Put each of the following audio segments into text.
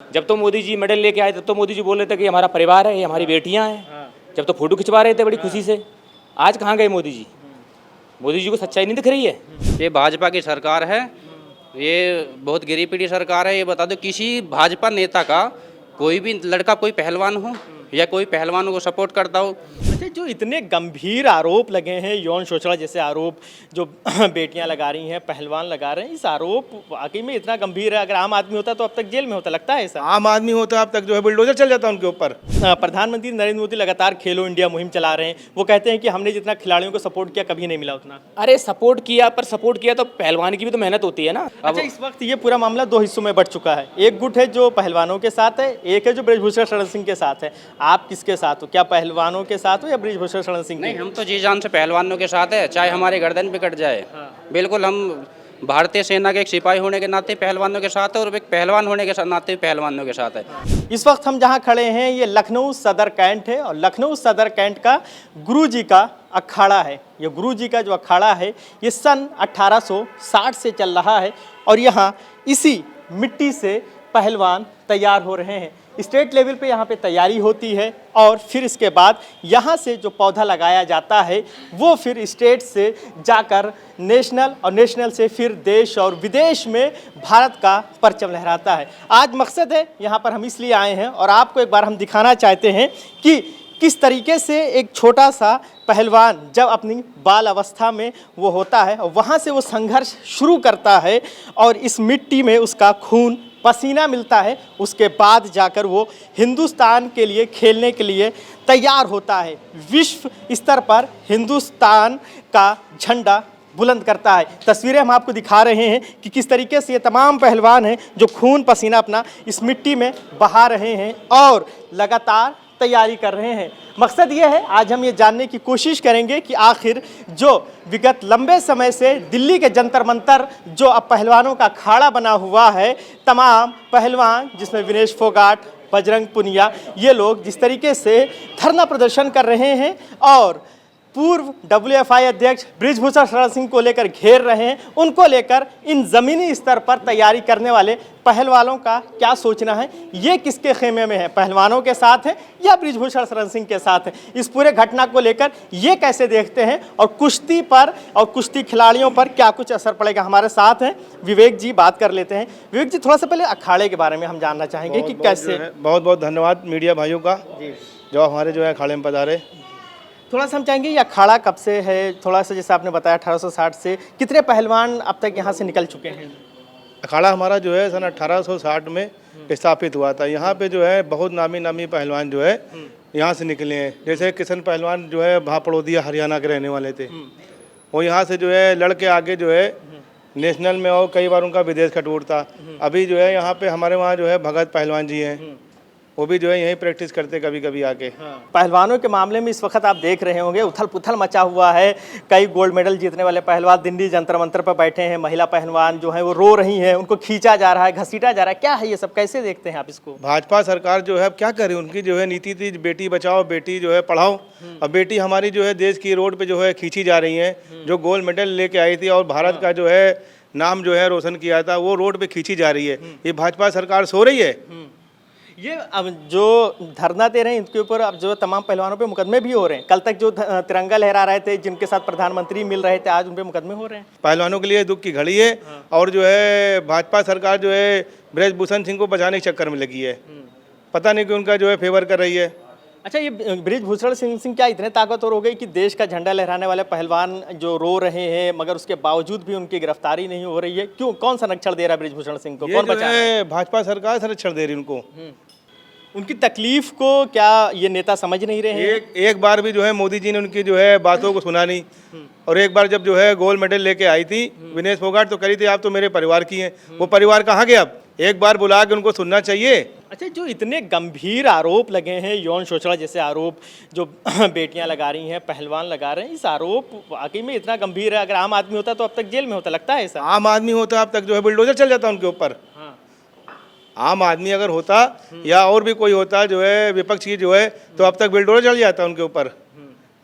जब तो मोदी जी मेडल लेके आए तब तो मोदी जी बोल रहे थे कि हमारा परिवार है, ये हमारी बेटियां हैं। जब तो फोटो खिंचवा रहे थे बड़ी खुशी से। आज कहाँ गए मोदी जी? मोदी जी को सच्चाई नहीं दिख रही है। ये भाजपा की सरकार है, ये बहुत गिरी पीढ़ी सरकार है। ये बता दो किसी भाजपा नेता का कोई भी लड़का कोई पहलवान हो या कोई पहलवानों को सपोर्ट करता हो। अच्छा, जो इतने गंभीर आरोप लगे हैं, यौन शोषण जैसे आरोप जो बेटियां लगा रही हैं, पहलवान लगा रहे हैं, इस आरोप वाकई में इतना गंभीर है। अगर आम आदमी होता तो अब तक जेल में होता, लगता है ऐसा? आम आदमी होता अब तक जो है बुलडोजर चल जाता उनके ऊपर। प्रधानमंत्री नरेंद्र मोदी लगातार खेलो इंडिया मुहिम चला रहे हैं। वो कहते हैं कि हमने जितना खिलाड़ियों को सपोर्ट किया कभी नहीं मिला उतना। अरे सपोर्ट किया, पर सपोर्ट किया तो पहलवान की भी तो मेहनत होती है ना। अच्छा, इस वक्त ये पूरा मामला दो हिस्सों में बंट चुका है। एक गुट है जो पहलवानों के साथ है, एक है जो ब्रिजभूषण शरण सिंह के साथ है। आप किसके साथ हो? क्या पहलवानों के साथ हो या ब्रिजभूषण शरण सिंह? नहीं, हम तो जी जान से पहलवानों के साथ है, चाहे हमारी गर्दन पे कट जाए। बिल्कुल, हम भारतीय सेना के एक सिपाही होने के नाते पहलवानों के साथ है और एक पहलवान होने के नाते पहलवानों के साथ है। इस वक्त हम जहां खड़े हैं ये लखनऊ सदर कैंट है और लखनऊ सदर कैंट का गुरुजी का अखाड़ा है। ये गुरुजी का जो अखाड़ा है ये सन 1860 से चल रहा है और यहाँ इसी मिट्टी से पहलवान तैयार हो रहे हैं। स्टेट लेवल पे यहाँ पे तैयारी होती है और फिर इसके बाद यहाँ से जो पौधा लगाया जाता है वो फिर स्टेट से जाकर नेशनल और नेशनल से फिर देश और विदेश में भारत का परचम लहराता है। आज मकसद है यहाँ पर हम इसलिए आए हैं और आपको एक बार हम दिखाना चाहते हैं कि किस तरीके से एक छोटा सा पहलवान जब अपनी बाल अवस्था में वो होता है और वहाँ से वो संघर्ष शुरू करता है और इस मिट्टी में उसका खून पसीना मिलता है, उसके बाद जाकर वो हिंदुस्तान के लिए खेलने के लिए तैयार होता है, विश्व स्तर पर हिंदुस्तान का झंडा बुलंद करता है। तस्वीरें हम आपको दिखा रहे हैं कि किस तरीके से ये तमाम पहलवान हैं जो खून पसीना अपना इस मिट्टी में बहा रहे हैं और लगातार तैयारी कर रहे हैं। मकसद ये है, आज हम ये जानने की कोशिश करेंगे कि आखिर जो विगत लंबे समय से दिल्ली के जंतर मंतर जो अब पहलवानों का अखाड़ा बना हुआ है, तमाम पहलवान जिसमें विनेश फोगाट, बजरंग पुनिया, ये लोग जिस तरीके से धरना प्रदर्शन कर रहे हैं और पूर्व WFI अध्यक्ष ब्रिजभूषण शरण सिंह को लेकर घेर रहे हैं, उनको लेकर इन ज़मीनी स्तर पर तैयारी करने वाले पहलवानों का क्या सोचना है, ये किसके खेमे में है, पहलवानों के साथ है या ब्रिजभूषण शरण सिंह के साथ है, इस पूरे घटना को लेकर ये कैसे देखते हैं और कुश्ती पर और कुश्ती खिलाड़ियों पर क्या कुछ असर पड़ेगा। हमारे साथ हैं विवेक जी, बात कर लेते हैं। विवेक जी, थोड़ा सा पहले अखाड़े के बारे में हम जानना चाहेंगे कि कैसे। बहुत बहुत धन्यवाद मीडिया भाइयों का जो हमारे जो है अखाड़े में पधारे। थोड़ा सा हम चाहेंगे ये अखाड़ा कब से है, थोड़ा सा जैसे आपने बताया 1860 से, कितने पहलवान अब तक यहाँ से निकल चुके हैं? अखाड़ा हमारा जो है सन 1860 में स्थापित हुआ था। यहाँ पे जो है बहुत नामी नामी पहलवान जो है यहाँ से निकले हैं। जैसे किशन पहलवान जो है वहाँ पड़ोदिया हरियाणा के रहने वाले थे, वो यहाँ से जो है लड़के आगे जो है नेशनल में और कई बार उनका विदेश का टूर था। अभी जो है यहाँ पे हमारे वहाँ जो है भगत पहलवान जी हैं, वो भी जो है यहीं प्रैक्टिस करते कभी कभी आके। पहलवानों के मामले में इस वक्त आप देख रहे होंगे उथल पुथल मचा हुआ है। कई गोल्ड मेडल जीतने वाले पहलवान दिल्ली जंतर मंतर पर बैठे हैं, महिला पहलवान जो है वो रो रही हैं, उनको खींचा जा रहा है, घसीटा जा रहा है। क्या है ये सब, कैसे देखते हैं आप इसको? भाजपा सरकार जो है अब क्या करे, उनकी जो है नीति थी बेटी बचाओ बेटी जो है पढ़ाओ। अब बेटी हमारी जो है देश की रोड पे जो है खींची जा रही है, जो गोल्ड मेडल लेके आई थी और भारत का जो है नाम जो है रोशन किया था, वो रोड पे खींची जा रही है। ये भाजपा सरकार सो रही है। ये अब जो धरना दे रहे हैं इनके ऊपर अब जो तमाम पहलवानों पे मुकदमे भी हो रहे हैं। कल तक जो तिरंगा लहरा रहे थे, जिनके साथ प्रधानमंत्री मिल रहे थे, आज उन पे मुकदमे हो रहे हैं। पहलवानों के लिए दुख की घड़ी है। और जो है भाजपा सरकार जो है ब्रिजभूषण सिंह को बचाने के चक्कर में लगी है, पता नहीं कि उनका जो है फेवर कर रही है। अच्छा, ये ब्रिजभूषण सिंह क्या इतने ताकतवर हो गई कि देश का झंडा लहराने वाले पहलवान जो रो रहे हैं मगर उसके बावजूद भी उनकी गिरफ्तारी नहीं हो रही है? क्यों, कौन संरक्षण दे रहा है ब्रिजभूषण सिंह को? कौन बचा रहा है? भाजपा सरकार संरक्षण दे रही उनको। उनकी तकलीफ को क्या ये नेता समझ नहीं रहे हैं? एक बार भी जो है मोदी जी ने उनकी जो है बातों को सुना नहीं। और एक बार जब जो है गोल्ड मेडल लेके आई थी विनेश फोगाट तो करी थी आप तो मेरे परिवार की हैं, वो परिवार कहाँ गए? अब एक बार बुला के उनको सुनना चाहिए। अच्छा, जो इतने गंभीर आरोप लगे हैं, यौन शोषण जैसे आरोप जो बेटियां लगा रही हैं, पहलवान लगा रहे हैं, इस आरोप वाकई में इतना गंभीर है। अगर आम आदमी होता तो अब तक जेल में होता, लगता है ऐसा? आम आदमी होता अब तक जो है बुलडोजर चल जाता उनके ऊपर। आम आदमी अगर होता या और भी कोई होता जो है विपक्ष की जो है, तो अब तक बुलडोजर चल जाता उनके ऊपर।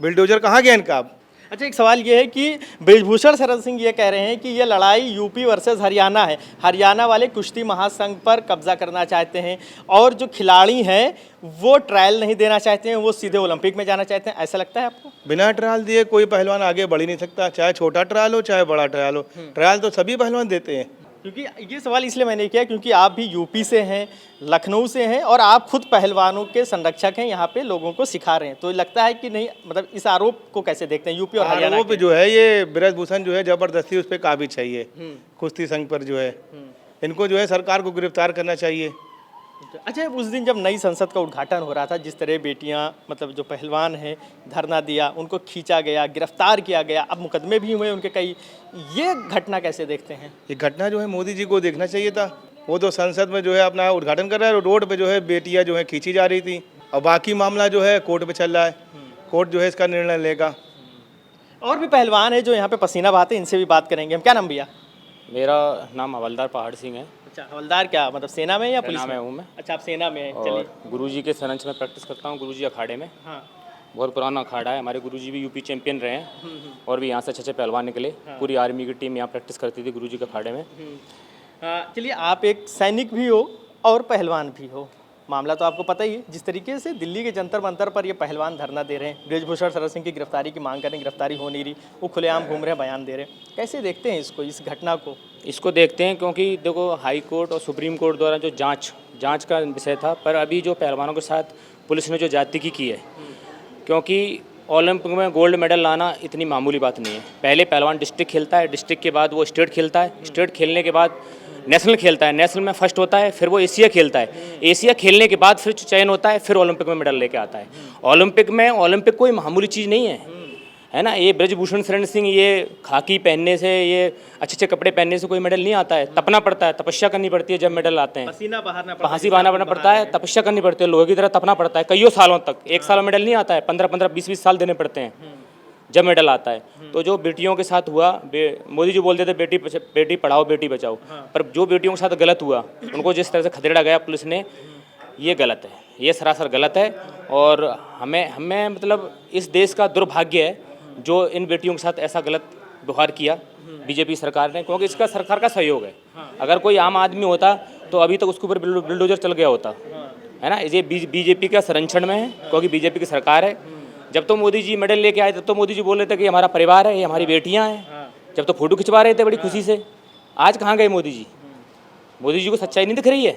बुलडोजर कहाँ गया इनका? अब अच्छा, एक सवाल ये है कि बृजभूषण शरण सिंह ये कह रहे हैं कि ये लड़ाई यूपी वर्सेस हरियाणा है, हरियाणा वाले कुश्ती महासंघ पर कब्जा करना चाहते हैं और जो खिलाड़ी हैं वो ट्रायल नहीं देना चाहते हैं, वो सीधे ओलंपिक में जाना चाहते हैं। ऐसा लगता है आपको? बिना ट्रायल दिए कोई पहलवान आगे बढ़ ही नहीं सकता, चाहे छोटा ट्रायल हो चाहे बड़ा ट्रायल हो। ट्रायल तो सभी पहलवान देते हैं। क्योंकि ये सवाल इसलिए मैंने किया क्योंकि आप भी यूपी से हैं, लखनऊ से हैं और आप खुद पहलवानों के संरक्षक हैं, यहाँ पे लोगों को सिखा रहे हैं, तो लगता है कि नहीं, मतलब इस आरोप को कैसे देखते हैं यूपी और हरियाणा आरोप के? जो है ये बृजभूषण जो है जबरदस्ती उस पर काबिज चाहिए, कुश्ती संघ पर जो है इनको जो है सरकार को गिरफ्तार करना चाहिए। अच्छा, उस दिन जब नई संसद का उद्घाटन हो रहा था, जिस तरह बेटियां मतलब जो पहलवान हैं धरना दिया, उनको खींचा गया, गिरफ्तार किया गया, अब मुकदमे भी हुए उनके कई, ये घटना कैसे देखते हैं? ये घटना जो है मोदी जी को देखना चाहिए था। वो तो संसद में जो है अपना उद्घाटन कर रहा है, रोड पे जो है बेटियां जो है खींची जा रही थी और बाकी मामला जो है कोर्ट पे चल रहा है। कोर्ट जो है इसका निर्णय लेगा। और भी पहलवान है जो यहाँ पे पसीना बहाते हैं, इनसे भी बात करेंगे हम। क्या नाम भैया? मेरा नाम हवलदार पहाड़ सिंह है। अच्छा, हवलदार क्या मतलब सेना में या पुलिस सेना में? में हूँ मैं। अच्छा, आप सेना में हैं। और चलिए। गुरुजी के सरंच में प्रैक्टिस करता हूँ, गुरुजी अखाड़े में। हाँ। बहुत पुराना अखाड़ा है, हमारे गुरुजी भी यूपी चैंपियन रहे हैं और भी यहाँ से अच्छे अच्छे पहलवान निकले। पूरी आर्मी की टीम यहाँ प्रैक्टिस करती थी गुरुजी के अखाड़े में। चलिए, आप एक सैनिक भी हो और पहलवान भी हो, मामला तो आपको पता ही है। जिस तरीके से दिल्ली के जंतर मंतर पर ये पहलवान धरना दे रहे हैं, बृजभूषण शरण सिंह की गिरफ्तारी की मांग कर रहे हैं, गिरफ्तारी हो नहीं रही, वो खुलेआम घूम रहे हैं, बयान दे रहे हैं, कैसे देखते हैं इसको, इस घटना को? इसको देखते हैं क्योंकि देखो हाई कोर्ट और सुप्रीम कोर्ट द्वारा जो जांच का विषय था, पर अभी जो पहलवानों के साथ पुलिस ने जो ज्यादती की है, क्योंकि ओलंपिक में गोल्ड मेडल लाना इतनी मामूली बात नहीं है। पहले पहलवान डिस्ट्रिक्ट खेलता है, डिस्ट्रिक्ट के बाद वो स्टेट खेलता है, स्टेट खेलने के बाद नेशनल खेलता है, नेशनल में फर्स्ट होता है, फिर वो एशिया खेलता है, एशिया खेलने के बाद फिर चयन होता है, फिर ओलंपिक में मेडल लेके आता है। ओलंपिक कोई मामूली चीज़ नहीं है ना। ये बृजभूषण शरण सिंह ये खाकी पहनने से, ये अच्छे अच्छे कपड़े पहनने से कोई मेडल नहीं आता है। तपना पड़ता है, तपस्या करनी पड़ती है जब मेडल आते हैं, पसीना बहाना पड़ता है, फांसी बहाना पड़ता है, तपस्या करनी पड़ती है, लोहे की तरह तपना पड़ता है कईयों सालों तक। एक साल में मेडल नहीं आता है, 15-15, 20-20 साल देने पड़ते हैं जब मेडल आता है। तो जो बेटियों के साथ हुआ, मोदी जी बोलते थे बेटी पढ़ाओ बेटी बचाओ, पर जो बेटियों के साथ गलत हुआ, उनको जिस तरह से खदेड़ा गया पुलिस ने, ये गलत है, ये सरासर गलत है। और हमें मतलब इस देश का दुर्भाग्य है जो इन बेटियों के साथ ऐसा गलत व्यवहार किया बीजेपी सरकार ने, क्योंकि इसका सरकार का सहयोग है। अगर कोई आम आदमी होता तो अभी तक उसके ऊपर बुलडोजर चल गया होता, है ना। ये बीजेपी का संरक्षण में है, क्योंकि बीजेपी की सरकार है। जब तो मोदी जी मेडल लेके आए तब तो मोदी जी बोल रहे थे कि हमारा परिवार है, ये हमारी बेटियां हैं, जब तो फोटो खिंचवा रहे थे बड़ी खुशी से। आज कहाँ गए मोदी जी? मोदी जी को सच्चाई नहीं दिख रही है।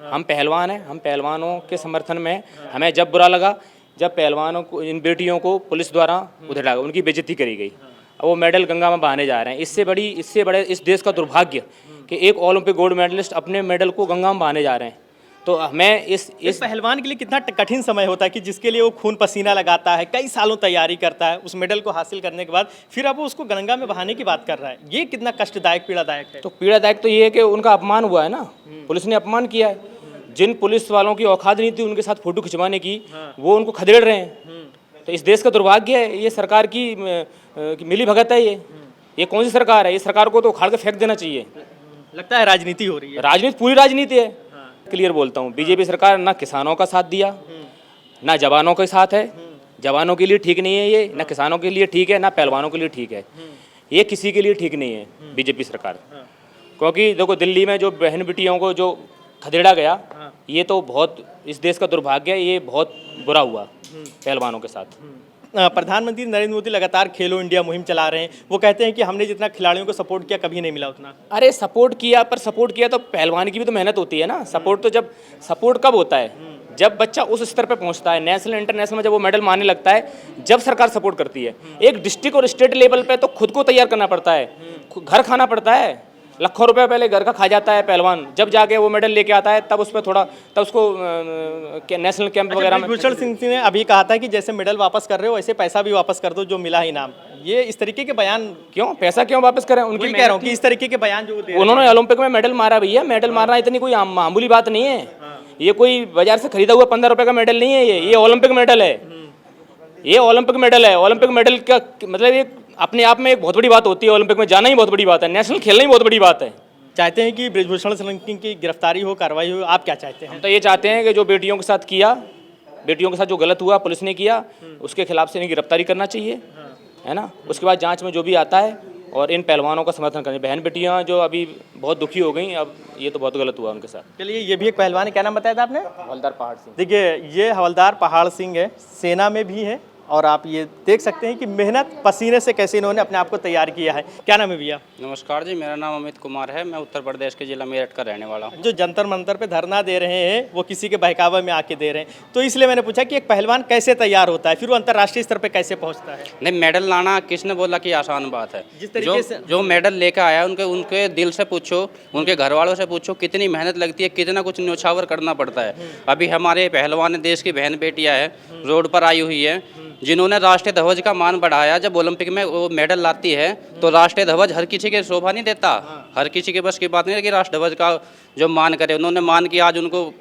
हम पहलवान हैं, हम पहलवानों के समर्थन में, हमें जब बुरा लगा जब पहलवानों को, इन बेटियों को पुलिस द्वारा उधेड़ा गया, उनकी बेइज्जती करी गई। अब वो मेडल गंगा में बहाने जा रहे हैं। इससे बड़े इस देश का दुर्भाग्य कि एक ओलंपिक गोल्ड मेडलिस्ट अपने मेडल को गंगा में बहाने जा रहे हैं। तो हमें इस पहलवान के लिए कितना कठिन समय होता है कि जिसके लिए वो खून पसीना लगाता है, कई सालों तैयारी करता है, उस मेडल को हासिल करने के बाद फिर अब वो उसको गंगा में बहाने की बात कर रहा है। ये कितना कष्टदायक, पीड़ादायक है। तो पीड़ादायक तो ये है कि उनका अपमान हुआ है ना, पुलिस ने अपमान किया है। जिन पुलिस वालों की औकात नहीं थी उनके साथ फोटो खिंचवाने की, वो उनको खदेड़ रहे हैं। तो इस देश का दुर्भाग्य है, ये सरकार की मिली भगत है। ये कौन सी सरकार है? ये सरकार को तो उखाड़ के फेंक देना चाहिए। लगता है राजनीति हो रही है। राजनीति, पूरी राजनीति है। क्लियर बोलता हूँ, बीजेपी सरकार ना किसानों का साथ दिया, ना जवानों के साथ है। जवानों के लिए ठीक नहीं है ये, ना किसानों के लिए ठीक है, ना पहलवानों के लिए ठीक है। ये किसी के लिए ठीक नहीं है बीजेपी सरकार। क्योंकि देखो दिल्ली में जो बहन बेटियों को जो खदेड़ा गया, ये तो बहुत इस देश का दुर्भाग्य है। ये बहुत बुरा हुआ पहलवानों के साथ। प्रधानमंत्री नरेंद्र मोदी लगातार खेलो इंडिया मुहिम चला रहे हैं। वो कहते हैं कि हमने जितना खिलाड़ियों को सपोर्ट किया कभी नहीं मिला उतना। अरे सपोर्ट किया, पर सपोर्ट किया तो पहलवान की भी तो मेहनत होती है ना। सपोर्ट कब होता है? जब बच्चा उस स्तर पे पहुंचता है, नेशनल इंटरनेशनल में जब वो मेडल मारने लगता है, जब सरकार सपोर्ट करती है। एक डिस्ट्रिक्ट और स्टेट लेवल पे तो खुद को तैयार करना पड़ता है, घर खाना पड़ता है। लाखों रुपए पहले घर का खा जाता है पहलवान, जब जाके वो मेडल लेके आता है तब उस पर थोड़ा, तब उसको नेशनल कैंप वगैरह में। बृजभूषण सिंह ने अभी कहा था कि जैसे मेडल वापस कर रहे हो वैसे पैसा भी वापस कर दो जो मिला इनाम। ये इस तरीके के बयान क्यों, पैसा क्यों वापस करें? उनकी कह रहा हूँ कि इस तरीके के बयान जो उन्होंने ओलंपिक में मेडल मारा भैया, मेडल मारना इतनी कोई मामूली बात नहीं है। ये कोई बाजार से खरीदा हुआ 15 रुपए का मेडल नहीं है। ये ओलंपिक मेडल है। ये ओलंपिक मेडल है। ओलंपिक मेडल का मतलब ये अपने आप में एक बहुत बड़ी बात होती है। ओलंपिक में जाना ही बहुत बड़ी बात है, नेशनल खेलना ही बहुत बड़ी बात है। चाहते हैं कि बृजभूषण शरण सिंह की गिरफ्तारी हो, कार्रवाई हो। आप क्या चाहते हैं? हम तो ये चाहते हैं कि जो बेटियों के साथ किया, बेटियों के साथ जो गलत हुआ पुलिस ने किया, उसके खिलाफ से इन्हें गिरफ्तारी करना चाहिए। है ना। उसके बाद जांच में जो भी आता है और इन पहलवानों का समर्थन करें। बहन बेटियां जो अभी बहुत दुखी हो गई, अब ये तो बहुत गलत हुआ उनके साथ। चलिए, ये भी एक पहलवान है, क्या नाम बताया था आपने? हवलदार पहाड़ सिंह। देखिए, ये हवलदार पहाड़ सिंह है, सेना में भी है, और आप ये देख सकते हैं कि मेहनत पसीने से कैसे इन्होंने अपने आप को तैयार किया है। क्या नाम है भैया? नमस्कार जी, मेरा नाम अमित कुमार है। मैं उत्तर प्रदेश के जिला मेरठ का रहने वाला हूँ। जो जंतर मंतर पे धरना दे रहे हैं वो किसी के बहकावे में आके दे रहे हैं, तो इसलिए मैंने पूछा कि एक पहलवान कैसे तैयार होता है, फिर वो अंतर्राष्ट्रीय स्तर पे कैसे पहुंचता है? नहीं, मेडल लाना किसने बोला कि आसान बात है? जिस तरीके से जो मेडल लेकर आया उनके दिल से पूछो, उनके घर वालों से पूछो कितनी मेहनत लगती है, कितना कुछ न्यौछावर करना पड़ता है। अभी हमारे पहलवान देश की बहन बेटियां है, रोड पर आई हुई है, जिन्होंने राष्ट्रीय ध्वज का मान बढ़ाया। जब ओलंपिक में वो मेडल लाती है तो राष्ट्रीय ध्वज हर किसी के शोभा नहीं देता, हर किसी के बस की बात नहीं है कि राष्ट्रीय ध्वज का जो मान करे। उन्होंने मान किया, आज उनको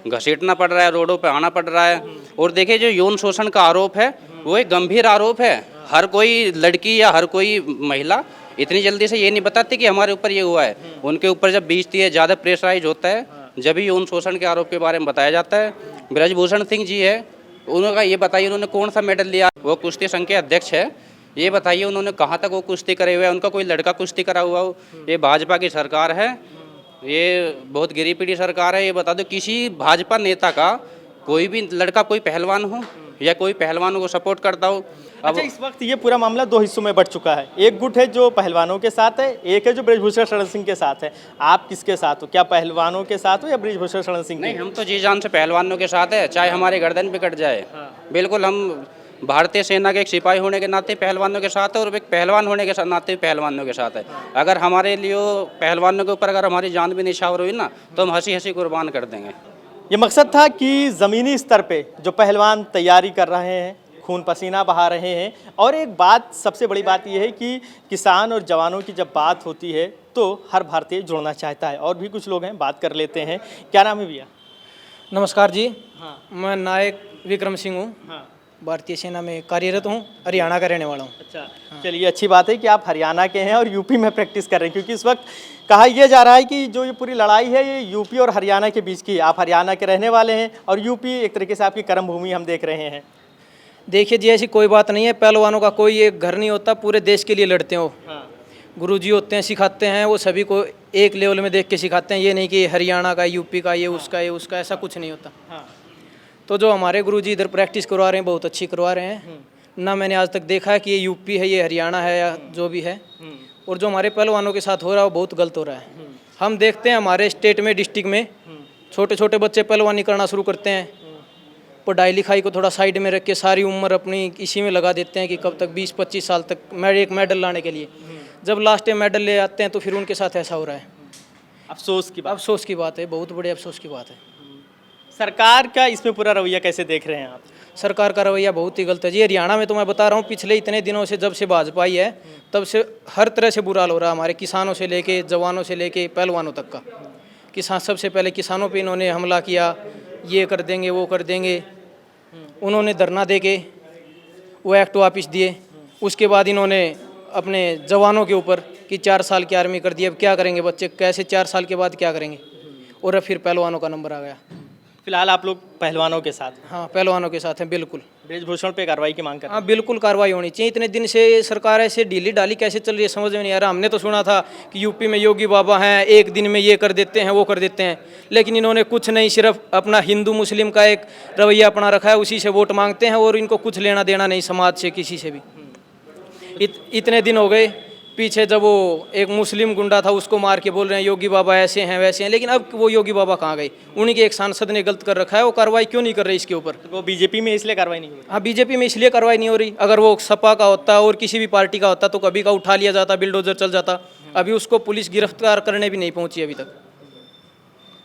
घसीटना पड़ रहा है, रोडों पे आना पड़ रहा है। और देखिए, जो यौन शोषण का आरोप है वो एक गंभीर आरोप है। हर कोई लड़की या हर कोई महिला इतनी जल्दी से ये नहीं बताती कि हमारे ऊपर ये हुआ है। उनके ऊपर जब बीतती है, ज़्यादा प्रेशराइज होता है, जब ही यौन शोषण के आरोप के बारे में बताया जाता है। ब्रजभूषण सिंह जी है, उन्होंने ये बताइए उन्होंने कौन सा मेडल लिया? वो कुश्ती संघ के अध्यक्ष है। ये बताइए उन्होंने कहाँ तक वो कुश्ती करे हुए हैं? उनका कोई लड़का कुश्ती करा हुआ हो? ये भाजपा की सरकार है, ये बहुत गिरी पीढ़ी सरकार है। ये बता दो, किसी भाजपा नेता का कोई भी लड़का कोई पहलवान हो या कोई पहलवानों को सपोर्ट करता हो? अच्छा, इस वक्त ये पूरा मामला दो हिस्सों में बंट चुका है। एक गुट है जो पहलवानों के साथ है, एक है जो ब्रजभूषण शरण सिंह के साथ है। आप किसके साथ हो? क्या पहलवानों के साथ हो या ब्रजभूषण शरण सिंह के? नहीं, हम तो जी जान से पहलवानों के साथ है, चाहे हमारी गर्दन भी कट जाए। बिल्कुल, हम भारतीय सेना के एक सिपाही होने के नाते पहलवानों के साथ है और एक पहलवान होने के नाते पहलवानों के साथ है। अगर हमारे लिए पहलवानों के ऊपर अगर हमारी जान भी निछावर हुई ना, तो हम हंसी हंसी कुर्बान कर देंगे। ये मकसद था कि ज़मीनी स्तर पे जो पहलवान तैयारी कर रहे हैं, खून पसीना बहा रहे हैं, और एक बात, सबसे बड़ी बात यह है कि किसान और जवानों की जब बात होती है तो हर भारतीय जुड़ना चाहता है। और भी कुछ लोग हैं, बात कर लेते हैं। क्या नाम है भैया? नमस्कार जी। हाँ मैं नायक विक्रम सिंह हूँ, हाँ। भारतीय सेना में कार्यरत हूँ, हरियाणा का रहने वाला हूँ। अच्छा, चलिए, अच्छी बात है कि आप हरियाणा के हैं और यूपी में प्रैक्टिस कर रहे हैं, क्योंकि इस वक्त कहा यह जा रहा है कि जो ये पूरी लड़ाई है ये यूपी और हरियाणा के बीच की। आप हरियाणा के रहने वाले हैं और यूपी एक तरीके से आपकी कर्म भूमि हम देख रहे हैं। देखिए जी, ऐसी कोई बात नहीं है, पहलवानों का कोई एक घर नहीं होता, पूरे देश के लिए लड़ते हो। गुरुजी होते हैं, सिखाते हैं, वो सभी को एक लेवल में देख के सिखाते हैं। ये नहीं कि हरियाणा का, यूपी का, ये उसका, ऐसा कुछ नहीं होता। तो जो हमारे गुरुजी इधर प्रैक्टिस करवा रहे हैं, बहुत अच्छी करवा रहे हैं। ना मैंने आज तक देखा है कि ये यूपी है, ये हरियाणा है, या जो भी है। और जो हमारे पहलवानों के साथ हो रहा है वो बहुत गलत हो रहा है। हम देखते हैं हमारे स्टेट में, डिस्ट्रिक्ट में छोटे छोटे बच्चे पहलवानी करना शुरू करते हैं, पढ़ाई लिखाई को थोड़ा साइड में रख के सारी उम्र अपनी इसी में लगा देते हैं कि कब तक 20-25 साल तक एक मेडल लाने के लिए। जब लास्ट में मेडल ले आते हैं तो फिर उनके साथ ऐसा हो रहा है। अफसोस की बात है, बहुत बड़े अफसोस की बात है। सरकार का इसमें पूरा रवैया कैसे देख रहे हैं आप? सरकार का रवैया बहुत ही गलत है जी। हरियाणा में तो मैं बता रहा हूँ, पिछले इतने दिनों से जब से भाजपा आई है तब से हर तरह से बुरा हाल हो रहा है, हमारे किसानों से लेके जवानों से लेके पहलवानों तक का। किसान, सबसे पहले किसानों पे इन्होंने हमला किया, ये कर देंगे वो कर देंगे। उन्होंने धरना दे के वो एक्ट वापस दिए। उसके बाद इन्होंने अपने जवानों के ऊपर कि 4 साल की आर्मी कर दी। अब क्या करेंगे बच्चे, कैसे 4 साल के बाद क्या करेंगे? और अब फिर पहलवानों का नंबर आ गया। फिलहाल आप लोग पहलवानों के साथ? हाँ, पहलवानों के साथ हैं, बिल्कुल। ब्रजभूषण पे कार्रवाई की मांग कर रहे हैं? हाँ, बिल्कुल कार्रवाई होनी चाहिए। इतने दिन से सरकार ऐसे ढीली डाली कैसे चल रही है, समझ में नहीं आ रहा। हमने तो सुना था कि यूपी में योगी बाबा हैं, एक दिन में ये कर देते हैं वो कर देते हैं, लेकिन इन्होंने कुछ नहीं, सिर्फ अपना हिंदू मुस्लिम का एक रवैया अपना रखा है, उसी से वोट मांगते हैं और इनको कुछ लेना देना नहीं समाज से, किसी से भी। इतने दिन हो गए पीछे, जब वो एक मुस्लिम गुंडा था उसको मार के बोल रहे हैं योगी बाबा ऐसे हैं वैसे हैं, लेकिन अब वो योगी बाबा कहाँ गए? उन्हीं के एक सांसद ने गलत कर रखा है, वो कार्रवाई क्यों नहीं कर रही इसके ऊपर? वो बीजेपी में इसलिए कार्रवाई नहीं हो रही? हाँ, बीजेपी में इसलिए कार्रवाई नहीं हो रही। अगर वो सपा का होता और किसी भी पार्टी का होता तो कभी का उठा लिया जाता, बिल्डोजर चल जाता। अभी उसको पुलिस गिरफ्तार करने भी नहीं पहुंची अभी तक।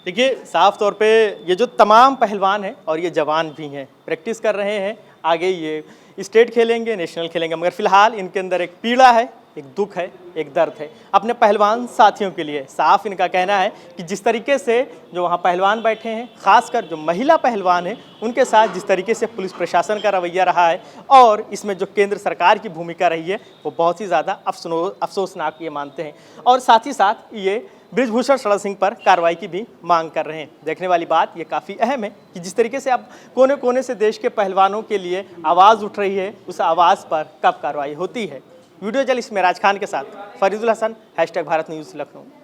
देखिए, साफ तौर पे ये जो तमाम पहलवान हैं और ये जवान भी हैं, प्रैक्टिस कर रहे हैं, आगे ये स्टेट खेलेंगे, नेशनल खेलेंगे, मगर फिलहाल इनके अंदर एक पीड़ा है एक दुख है, एक दर्द है अपने पहलवान साथियों के लिए। साफ इनका कहना है कि जिस तरीके से जो वहाँ पहलवान बैठे हैं, खासकर जो महिला पहलवान हैं, उनके साथ जिस तरीके से पुलिस प्रशासन का रवैया रहा है और इसमें जो केंद्र सरकार की भूमिका रही है वो बहुत ही ज़्यादा अफसोसनाक ये मानते हैं और साथ ही साथ ये बृजभूषण शरण सिंह पर कार्रवाई की भी मांग कर रहे हैं। देखने वाली बात ये काफ़ी अहम है कि जिस तरीके से अब कोने कोने से देश के पहलवानों के लिए आवाज़ उठ रही है, उस आवाज़ पर कब कार्रवाई होती है। वीडियो जर्नलिस्ट मेराज खान के साथ फरीदुल हसन, #भारत न्यूज़ लखनऊ।